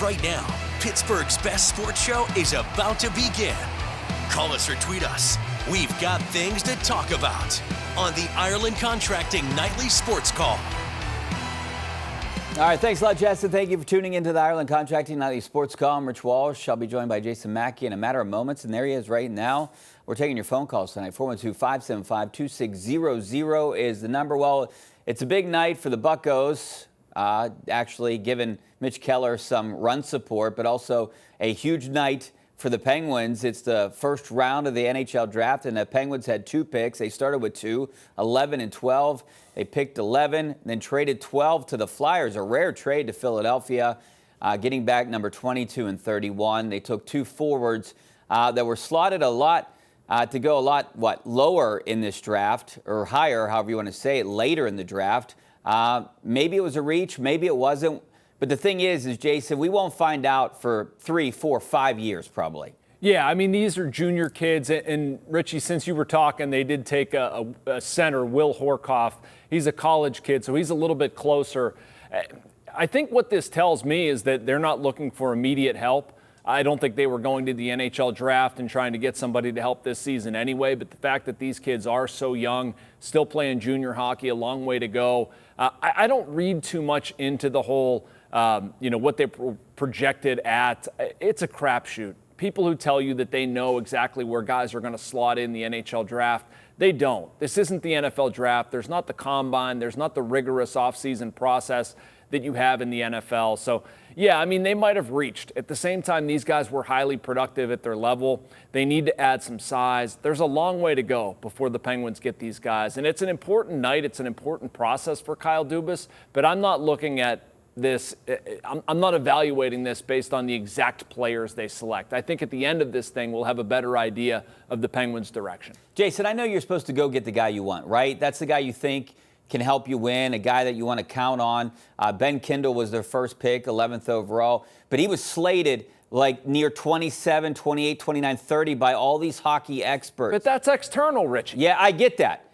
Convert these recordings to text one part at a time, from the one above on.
right now. Pittsburgh's best sports show is about to begin. Call us or tweet us. We've got things to talk about on the Ireland Contracting Nightly Sports Call. All right, thanks a lot, Justin. Thank you for tuning into the Ireland Contracting Nightly Sports Call. I'm Rich Walsh. I'll be joined by Jason Mackey in a matter of moments, and there he is right now. We're taking your phone calls tonight. 412-575-2600 is the number. Well, it's a big night for the Buccos, actually giving Mitch Keller some run support, but also a huge night for the Penguins. It's the first round of the NHL draft, and the Penguins had 2 picks. They started with 2, 11 and 12. They picked 11, then traded 12 to the Flyers, a rare trade to Philadelphia, getting back number 22 and 31. They took 2 forwards that were slotted a lot to go a lot, lower in this draft, or higher, however you want to say it, later in the draft. Maybe it was a reach, maybe it wasn't. But the thing is, Jason, we won't find out for 3, 4, 5 years probably. Yeah, I mean, these are junior kids. And Richie, since you were talking, they did take a center, Will Horkoff. He's a college kid, so he's a little bit closer. I think what this tells me is that they're not looking for immediate help. I don't think they were going to the NHL draft and trying to get somebody to help this season anyway. But the fact that these kids are so young, still playing junior hockey, a long way to go. I don't read too much into the whole, what they projected at. It's a crapshoot. People who tell you that they know exactly where guys are going to slot in the NHL draft, they don't. This isn't the NFL draft. There's not the combine. There's not the rigorous offseason process that you have in the NFL. So, yeah, I mean, they might have reached. At the same time, these guys were highly productive at their level. They need to add some size. There's a long way to go before the Penguins get these guys. And it's an important night. It's an important process for Kyle Dubas. But I'm not looking at this, I'm not evaluating this based on the exact players they select. I think at the end of this thing, we'll have a better idea of the Penguins' direction. Jason, I know you're supposed to go get the guy you want, right? That's the guy you think can help you win, a guy that you want to count on. Ben Kindle was their first pick, 11th overall, but he was slated like near 27, 28, 29, 30 by all these hockey experts. But that's external, Rich. Yeah, I get that.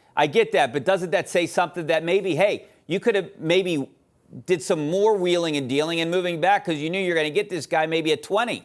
But doesn't that say something that maybe, hey, you could have maybe did some more wheeling and dealing and moving back because you knew you're going to get this guy maybe at 20?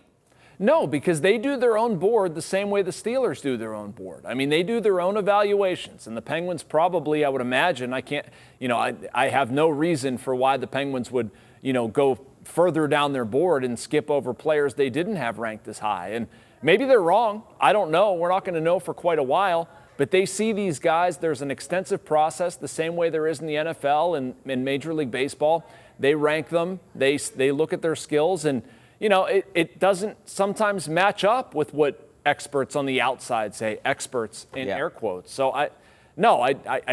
No, because they do their own board the same way the Steelers do their own board. I mean, they do their own evaluations, and the Penguins probably, I would imagine, I have no reason for why the Penguins would, go further down their board and skip over players they didn't have ranked as high. And maybe they're wrong. I don't know. We're not going to know for quite a while. But they see these guys, there's an extensive process, the same way there is in the NFL and in Major League Baseball. They rank them, they look at their skills, and, it doesn't sometimes match up with what experts on the outside say, experts in air quotes. So I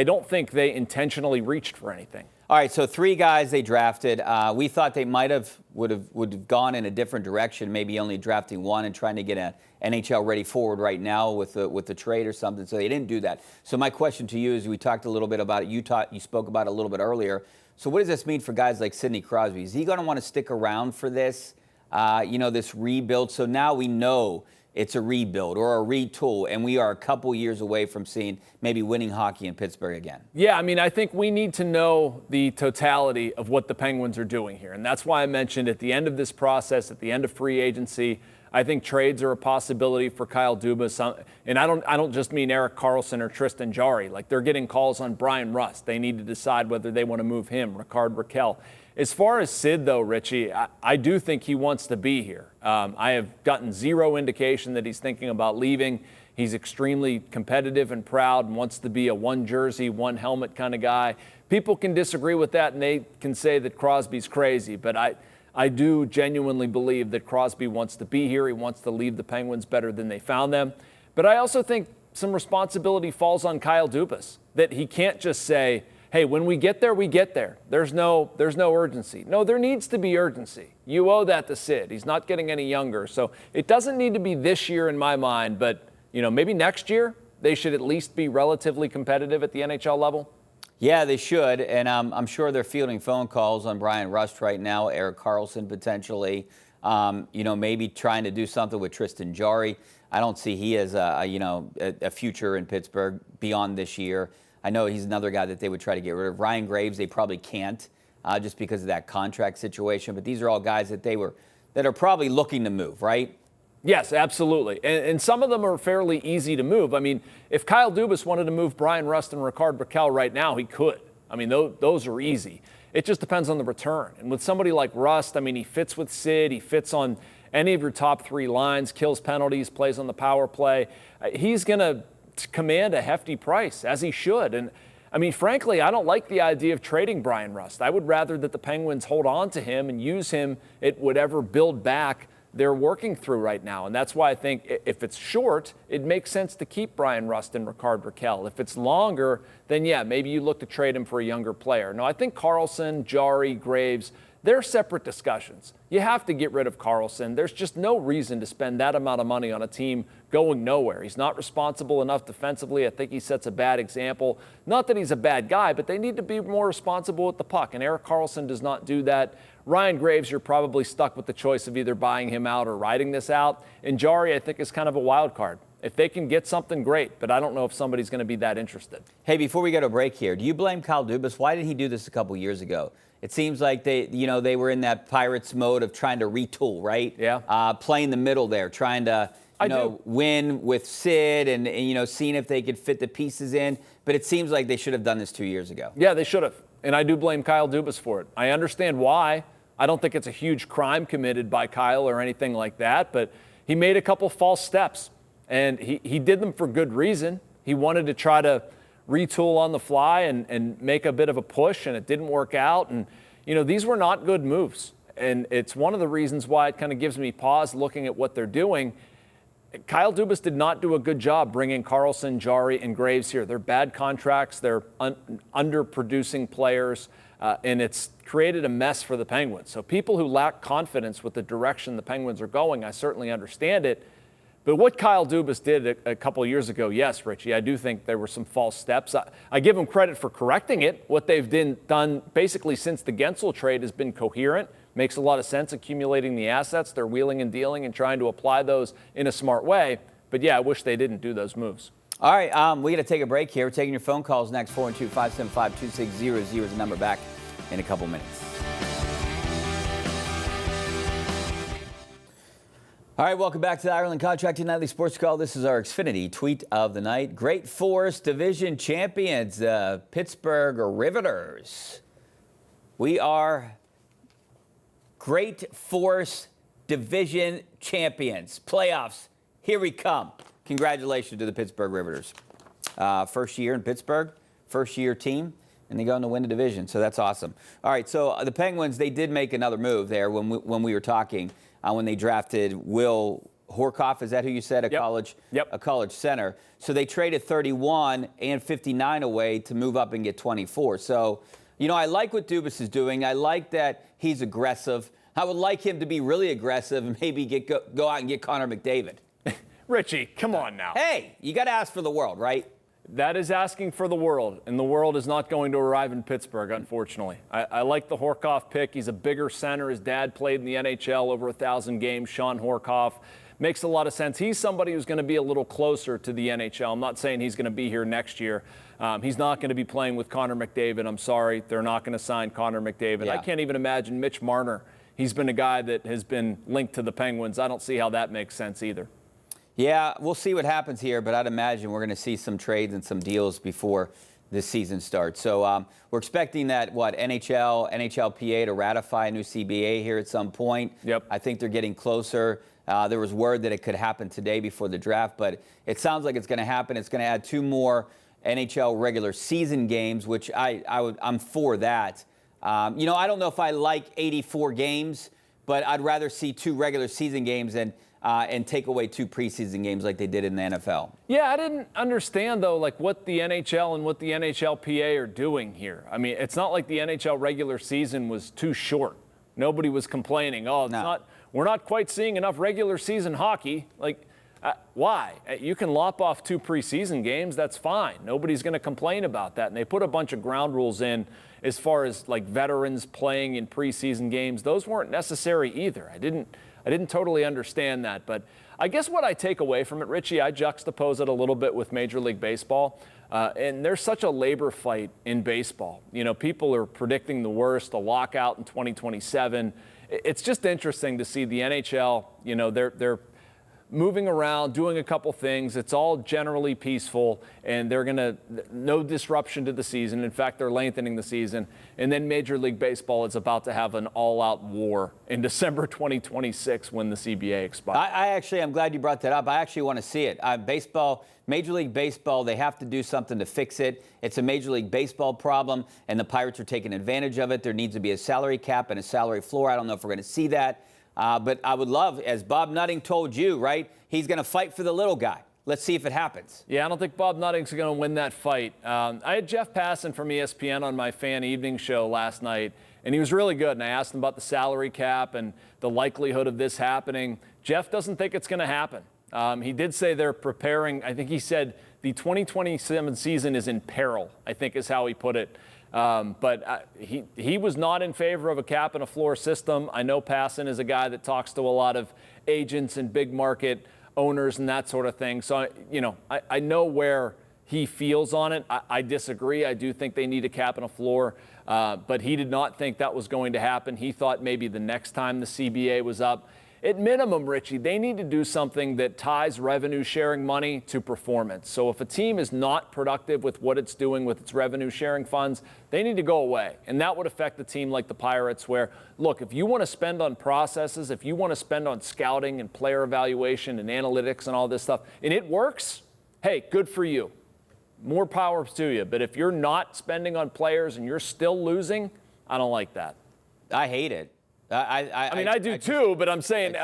don't think they intentionally reached for anything. All right, so 3 guys they drafted. We thought they would have gone in a different direction, maybe only drafting 1 and trying to get an NHL ready forward right now with the trade or something. So they didn't do that. So my question to you is, we talked a little bit about it. You spoke about it a little bit earlier. So what does this mean for guys like Sidney Crosby? Is he going to want to stick around for this, this rebuild? So now we know it's a rebuild or a retool, and we are a couple years away from seeing maybe winning hockey in Pittsburgh again. Yeah, I mean, I think we need to know the totality of what the Penguins are doing here. And that's why I mentioned at the end of this process, at the end of free agency, I think trades are a possibility for Kyle Dubas. And I don't just mean Erik Karlsson or Tristan Jarry. Like, they're getting calls on Brian Rust. They need to decide whether they want to move him, Rickard Rakell. As far as Sid, though, Richie, I do think he wants to be here. I have gotten zero indication that he's thinking about leaving. He's extremely competitive and proud and wants to be a one jersey, one helmet kind of guy. People can disagree with that, and they can say that Crosby's crazy. But I do genuinely believe that Crosby wants to be here. He wants to leave the Penguins better than they found them. But I also think some responsibility falls on Kyle Dubas, that he can't just say, hey, when we get there, we get there. There's no urgency. No, there needs to be urgency. You owe that to Sid. He's not getting any younger. So it doesn't need to be this year in my mind, but maybe next year they should at least be relatively competitive at the NHL level. Yeah, they should, and I'm sure they're fielding phone calls on Brian Rust right now, Erik Karlsson potentially, maybe trying to do something with Tristan Jarry. I don't see he has a future in Pittsburgh beyond this year. I know he's another guy that they would try to get rid of. Ryan Graves, they probably can't just because of that contract situation. But these are all guys that they were that are probably looking to move, right? Yes, absolutely. And some of them are fairly easy to move. I mean, if Kyle Dubas wanted to move Brian Rust and Rickard Rakell right now, he could. I mean, those are easy. It just depends on the return. And with somebody like Rust, I mean, he fits with Sid. He fits on any of your top 3 lines, kills penalties, plays on the power play. He's going to command a hefty price, as he should. And, I mean, frankly, I don't like the idea of trading Brian Rust. I would rather that the Penguins hold on to him and use him at whatever build back they're working through right now. And that's why I think if it's short, it makes sense to keep Brian Rust and Rickard Rakell. If it's longer, then yeah, maybe you look to trade him for a younger player. No, I think Karlsson, Jari, Graves, they're separate discussions. You have to get rid of Karlsson. There's just no reason to spend that amount of money on a team going nowhere. He's not responsible enough defensively. I think he sets a bad example. Not that he's a bad guy, but they need to be more responsible with the puck, and Erik Karlsson does not do that. Ryan Graves, you're probably stuck with the choice of either buying him out or riding this out. And Jari, I think, is kind of a wild card. If they can get something, great, but I don't know if somebody's going to be that interested. Hey, before we go to break here, do you blame Kyle Dubas? Why did he do this a couple years ago? It seems like they were in that Pirates mode of trying to retool, right? Yeah. Playing the middle there, trying to win with Sid and seeing if they could fit the pieces in. But it seems like they should have done this 2 years ago. Yeah, they should have. And I do blame Kyle Dubas for it. I understand why. I don't think it's a huge crime committed by Kyle or anything like that, but he made a couple false steps. And he did them for good reason. He wanted to try to retool on the fly and make a bit of a push, and it didn't work out. And, these were not good moves. And it's one of the reasons why it kind of gives me pause looking at what they're doing. Kyle Dubas did not do a good job bringing Karlsson, Jari, and Graves here. They're bad contracts. They're underproducing players, and it's created a mess for the Penguins. So people who lack confidence with the direction the Penguins are going, I certainly understand it. But what Kyle Dubas did a couple years ago, yes, Richie, I do think there were some false steps. I give him credit for correcting it. What they've done basically since the Gensel trade has been coherent. Makes a lot of sense accumulating the assets. They're wheeling and dealing and trying to apply those in a smart way. But, yeah, I wish they didn't do those moves. All right, we got to take a break here. We're taking your phone calls next. 412-575-2600 is the number. Back in a couple minutes. All right, welcome back to the Ireland Contracting Nightly Sports Call. This is our Xfinity tweet of the night. Great Forest Division champions, the Pittsburgh Riveters. We are Great Forest Division champions. Playoffs, here we come. Congratulations to the Pittsburgh Riveters. First year in Pittsburgh, first year team, and they go on to win the division, so that's awesome. All right, so the Penguins, they did make another move there when we were talking. When they drafted Will Horkoff, is that who you said? A college center. So they traded 31 and 59 away to move up and get 24. So, I like what Dubas is doing. I like that he's aggressive. I would like him to be really aggressive and maybe go out and get Connor McDavid. Richie, come on now. Hey, you got to ask for the world, right? That is asking for the world, and the world is not going to arrive in Pittsburgh, unfortunately. I like the Horkoff pick. He's a bigger center. His dad played in the NHL over 1,000 games, Sean Horkoff. Makes a lot of sense. He's somebody who's going to be a little closer to the NHL. I'm not saying he's going to be here next year. He's not going to be playing with Connor McDavid. I'm sorry. They're not going to sign Connor McDavid. Yeah. I can't even imagine Mitch Marner. He's been a guy that has been linked to the Penguins. I don't see how that makes sense either. Yeah, we'll see what happens here, but I'd imagine we're going to see some trades and some deals before this season starts. So we're expecting that, NHLPA to ratify a new CBA here at some point. Yep. I think they're getting closer. There was word that it could happen today before the draft, but it sounds like it's going to happen. It's going to add 2 more NHL regular season games, which I'm for that. I don't know if I like 84 games, but I'd rather see 2 regular season games and take away 2 preseason games like they did in the NFL. Yeah, I didn't understand, though, what the NHL and what the NHLPA are doing here. I mean, it's not like the NHL regular season was too short. Nobody was complaining, we're not quite seeing enough regular season hockey. Why? You can lop off 2 preseason games, that's fine. Nobody's going to complain about that. And they put a bunch of ground rules in as far as, veterans playing in preseason games. Those weren't necessary either. I didn't totally understand that, but I guess what I take away from it, Richie, I juxtapose it a little bit with Major League Baseball, and there's such a labor fight in baseball. People are predicting the worst, a lockout in 2027, it's just interesting to see the NHL, you know, they're moving around, doing a couple things. It's all generally peaceful, and they're going to no disruption to the season. In fact, they're lengthening the season. And then Major League Baseball is about to have an all-out war in December 2026 when the CBA expires. I'm glad you brought that up. I actually want to see it. Baseball, Major League Baseball, they have to do something to fix it. It's a Major League Baseball problem, and the Pirates are taking advantage of it. There needs to be a salary cap and a salary floor. I don't know if we're going to see that. But I would love, as Bob Nutting told you, right, he's going to fight for the little guy. Let's see if it happens. Yeah, I don't think Bob Nutting's going to win that fight. I had Jeff Passan from ESPN on my fan evening show last night, and he was really good. And I asked him about the salary cap and the likelihood of this happening. Jeff doesn't think it's going to happen. He did say they're preparing. I think he said the 2027 season is in peril, I think is how he put it. But he was not in favor of a cap and a floor system. I know Passan is a guy that talks to a lot of agents and big market owners and that sort of thing. So, you know, I know where he feels on it. I disagree. I do think they need a cap and a floor. But he did not think that was going to happen. He thought maybe the next time the CBA was up. At minimum, Richie, they need to do something that ties revenue sharing money to performance. So if a team is not productive with what it's doing with its revenue sharing funds, they need to go away. And that would affect a team like the Pirates where, look, if you want to spend on processes, if you want to spend on scouting and player evaluation and analytics and all this stuff, and it works, hey, good for you. More power to you. But if you're not spending on players and you're still losing, I don't like that. I hate it. I do too, but I'm saying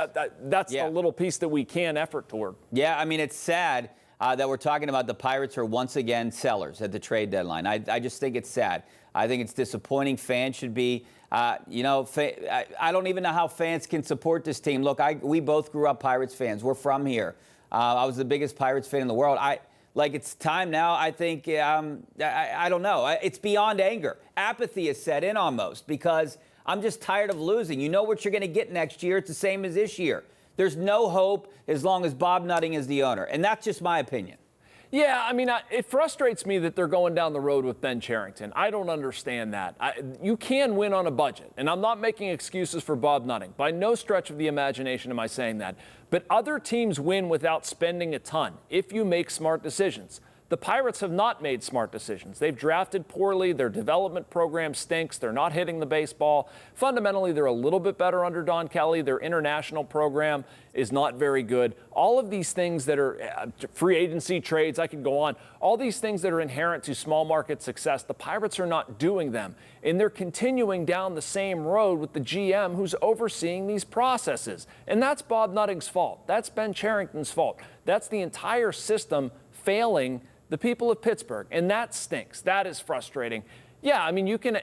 that's the little piece that we can effort toward. Yeah, I mean, it's sad that we're talking about the Pirates are once again sellers at the trade deadline. I just think it's sad. I think it's disappointing. Fans should be, I don't even know how fans can support this team. Look, we both grew up Pirates fans. We're from here. I was the biggest Pirates fan in the world. It's time now, I think, I don't know. It's beyond anger. Apathy is set in almost because I'm just tired of losing. You know what you're going to get next year. It's the same as this year. There's no hope as long as Bob Nutting is the owner. And that's just my opinion. Yeah, I mean, it frustrates me that they're going down the road with Ben Cherington. I don't understand that. You can win on a budget. And I'm not making excuses for Bob Nutting. By no stretch of the imagination am I saying that. But other teams win without spending a ton if you make smart decisions. The Pirates have not made smart decisions. They've drafted poorly. Their development program stinks. They're not hitting the baseball. Fundamentally, they're a little bit better under Don Kelly. Their international program is not very good. All of these things that are free agency trades, I could go on. All these things that are inherent to small market success, the Pirates are not doing them. And they're continuing down the same road with the GM who's overseeing these processes. And that's Bob Nutting's fault. That's Ben Cherington's fault. That's the entire system failing the people of Pittsburgh, and that stinks. That is frustrating. Yeah, I mean, you can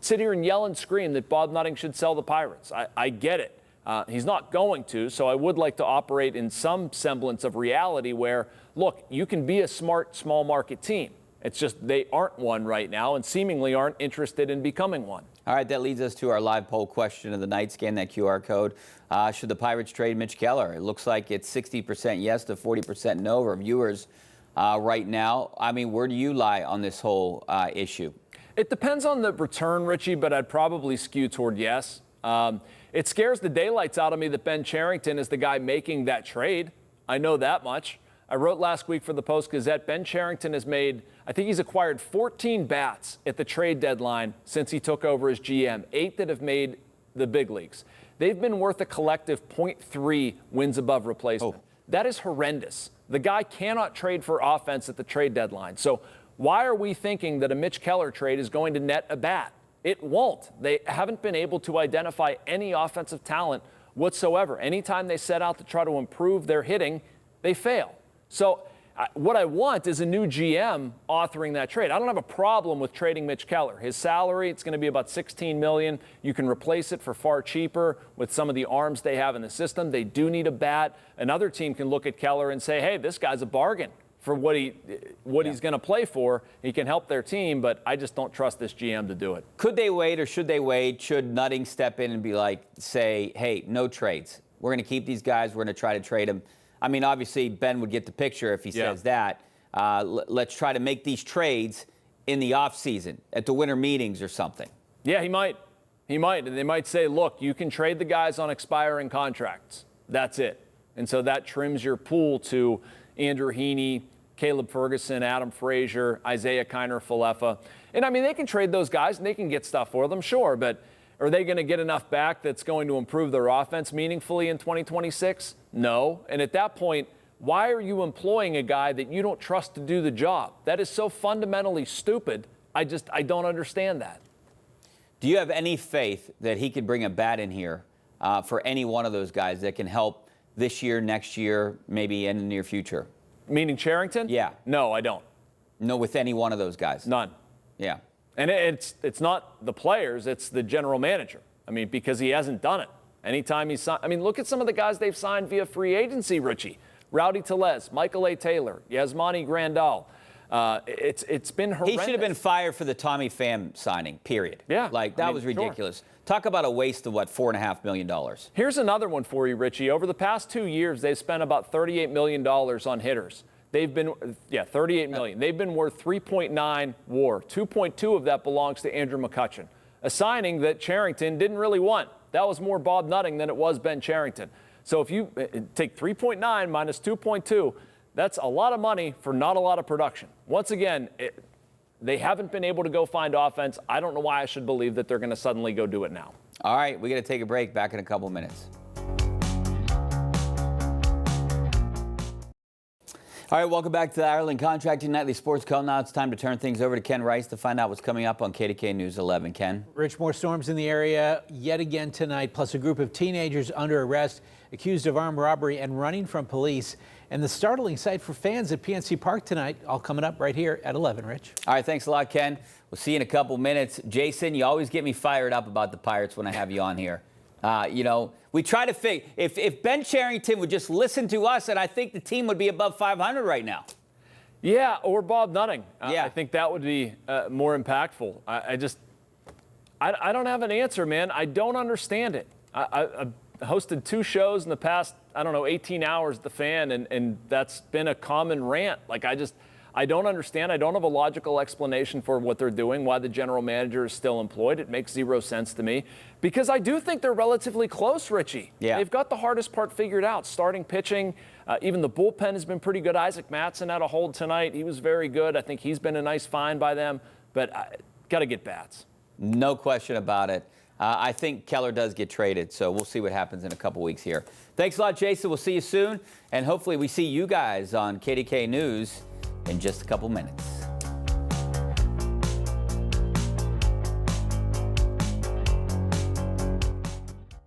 sit here and yell and scream that Bob Nutting should sell the Pirates. I get it. He's not going to, so I would like to operate in some semblance of reality where, look, you can be a smart, small market team. It's just they aren't one right now and seemingly aren't interested in becoming one. All right, that leads us to our live poll question of the night. Scan that QR code. Should the Pirates trade Mitch Keller? It looks like it's 60% yes to 40% no. Reviewers right now. I mean, where do you lie on this whole issue? It depends on the return, Richie, but I'd probably skew toward yes. It scares the daylights out of me that Ben Cherington is the guy making that trade. I know that much. I wrote last week for the Post-Gazette, Ben Cherington has made, I think he's acquired 14 bats at the trade deadline since he took over as GM, 8 that have made the big leagues. They've been worth a collective 0.3 wins above replacement. Oh. That is horrendous. The guy cannot trade for offense at the trade deadline. So why are we thinking that a Mitch Keller trade is going to net a bat? It won't. They haven't been able to identify any offensive talent whatsoever. Anytime they set out to try to improve their hitting, they fail. So what I want is a new GM authoring that trade. I don't have a problem with trading Mitch Keller. His salary, it's going to be about $16 million. You can replace it for far cheaper with some of the arms they have in the system. They do need a bat. Another team can look at Keller and say, hey, this guy's a bargain for what he's going to play for. He can help their team, but I just don't trust this GM to do it. Could they wait or should they wait? Should Nutting step in and be like, say, hey, no trades. We're going to keep these guys. We're going to try to trade them. I mean, obviously, Ben would get the picture if he says that. Let's try to make these trades in the offseason at the winter meetings or something. Yeah, he might. He might, and they might say, look, you can trade the guys on expiring contracts. That's it. And so that trims your pool to Andrew Heaney, Caleb Ferguson, Adam Frazier, Isaiah Kiner-Falefa. And I mean, they can trade those guys and they can get stuff for them, sure, but are they going to get enough back that's going to improve their offense meaningfully in 2026? No. And at that point, why are you employing a guy that you don't trust to do the job? That is so fundamentally stupid. I don't understand that. Do you have any faith that he could bring a bat in here for any one of those guys that can help this year, next year, maybe in the near future? Meaning Cherington? Yeah. No, I don't. No, with any one of those guys? None. Yeah. And it's not the players, it's the general manager. I mean, because he hasn't done it. Anytime he's signed, I mean, look at some of the guys they've signed via free agency, Richie. Rowdy Tellez, Michael A. Taylor, Yasmani Grandal. It's been horrendous. He should have been fired for the Tommy Pham signing, period. Yeah. Like, that was ridiculous. Sure. Talk about a waste of, what, $4.5 million. Here's another one for you, Richie. Over the past 2 years, they've spent about $38 million on hitters. They've been, $38 million. They've been worth 3.9 WAR. 2.2 of that belongs to Andrew McCutchen, a signing that Cherington didn't really want. That was more Bob Nutting than it was Ben Cherington. So if you take 3.9 minus 2.2, that's a lot of money for not a lot of production. Once again, they haven't been able to go find offense. I don't know why I should believe that they're going to suddenly go do it now. All right, we got to take a break. Back in a couple minutes. All right, welcome back to the Ireland Contracting Nightly Sports Call. Now it's time to turn things over to Ken Rice to find out what's coming up on KDKA News 11. Ken? Rich, more storms in the area yet again tonight, plus a group of teenagers under arrest accused of armed robbery and running from police. And the startling sight for fans at PNC Park tonight, all coming up right here at 11, Rich. All right, thanks a lot, Ken. We'll see you in a couple minutes. Jason, you always get me fired up about the Pirates when I have you on here. We try to figure, if Ben Cherington would just listen to us, and I think the team would be above 500 right now. Yeah, or Bob Nutting. Yeah. I think that would be more impactful. I don't have an answer, man. I don't understand it. I hosted 2 shows in the past, 18 hours at the Fan, and that's been a common rant. Like, I don't understand. I don't have a logical explanation for what they're doing, why the general manager is still employed. It makes zero sense to me because I do think they're relatively close, Richie. Yeah. They've got the hardest part figured out. Starting pitching, even the bullpen has been pretty good. Isaac Mattson had a hold tonight. He was very good. I think he's been a nice find by them, but got to get bats. No question about it. I think Keller does get traded, so we'll see what happens in a couple weeks here. Thanks a lot, Jason. We'll see you soon, and hopefully we see you guys on KDKA News in just a couple minutes.